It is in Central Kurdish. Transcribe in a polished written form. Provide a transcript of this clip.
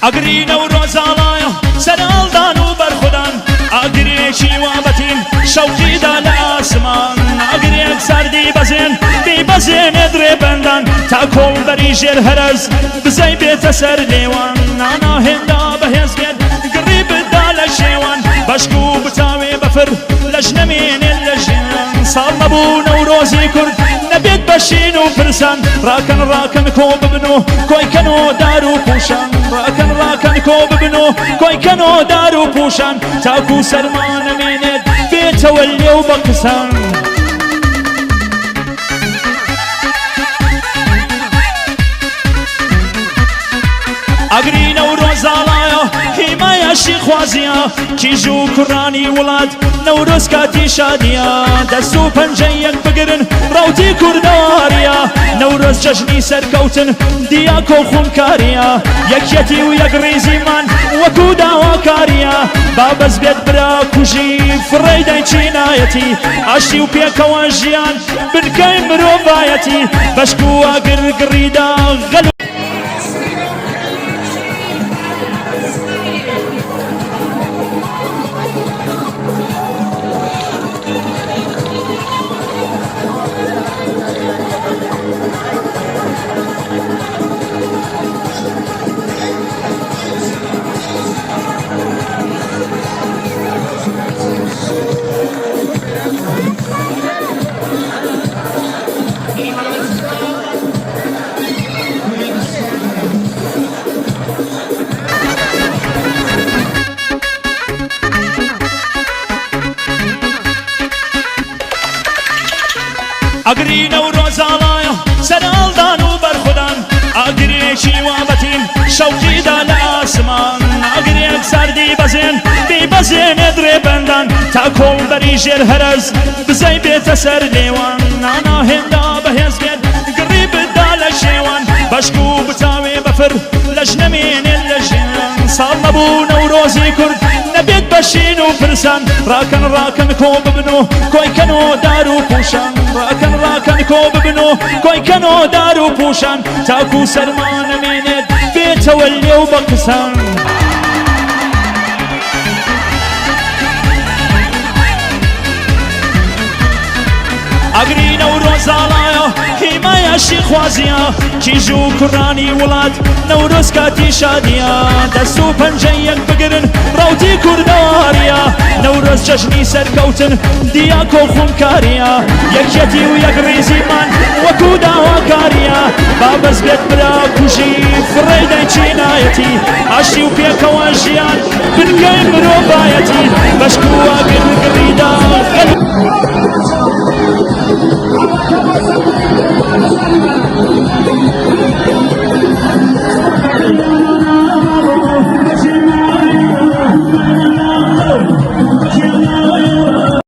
ئەگرینە و ڕۆژاڵایە سەرهەڵدان و بەرخودان ئەگرێکی وابەتین شەوقیدا لە ئاسمان ئەگرێک سەردی بەزێن بەزێنێ درێبەندان تا کۆڵبەری ژێر هەرەز بزەی بێتە سەر لێوان نانا هێندا بەهێز بێت گڕی بدا لە شێوان بەشک و بچاوێ بەفر لە ژنەمێنێت لە ژێن ساڵ نەبوو نەورۆزی کورد نەبێت بەشین و پرسان ڕاکەن ڕاکەن کۆ ببن و کۆیکەن و دار و پوشان ڕاکەن ڕاکەن کۆ ببن و کۆیکەن و دار و پوشان تاکو سەرمانەمێنێت بێتەوە لێو بە قسان ئەگرینە و ڕۆژاڵایە هیمایەشی خوازیە کیژ و کوڕانی وڵات نەورۆز کاتی شادیە دەست و پەنجەی یەک بگرن ڕەوتی کوردەواریە نەورۆز جەژنی سەرکەوتن دیاکۆ خونکاریە یەکیەتی و یەک ڕێزیمان وەکو داواکاریە بابەز بێت برا کوژی فڕێی دایچینایەتی ئاشتی و پێکەوە ژیان بنکەی مرۆڤایەتی بەشک و ئاگر گڕیدا غەل ئەگرینە و ڕۆژاڵایە سەرهەڵدان و بەرخودان ئەگرێکی وابەتین شەوقیدا لە ئاسمان ئەگرێک سەردی بەزێن بەزێنێ درێبەندان تا کۆڵبەری ژێر هەرەز بزەی بێتە سەر لێوان نانا هێندا بەهێز بێت گڕی بدا لە شێوان بەشک و بچاوێ بەفر لە ژنەمێنێت لە ژێن ساڵ نەبوو نەورۆزی کورد نەبێت بەشین و پرسان ڕاکەن ڕاکەن کۆ ببن و کۆیکەن و دار و پوشان ڕاکەن ڕاکەن کۆ ببن و کۆیکەن و دار و پوشان تاکو سەرمانەمێنێت بێتەوە لێو بە قسان ئەگرینە و ڕۆژاڵایە هیمایەشی خوازیە کیژ و کوڕانی وڵات نەورۆز کاتی شادیە دەست و پەنجەی یەک بگرن ڕەوتی کوردەواریە نەورۆز جەژنی سەرکەوتن دیاکۆ خونکاریە یەکیەتی و یەک ڕێزیمان وەکو داواکاریە بابەز بێت برا کوژی فڕێی دایچینایەتی ئاشتی و پێکەوە ژیان بنکەی مرۆڤایەتی بەشک و ئاگر گڕیدا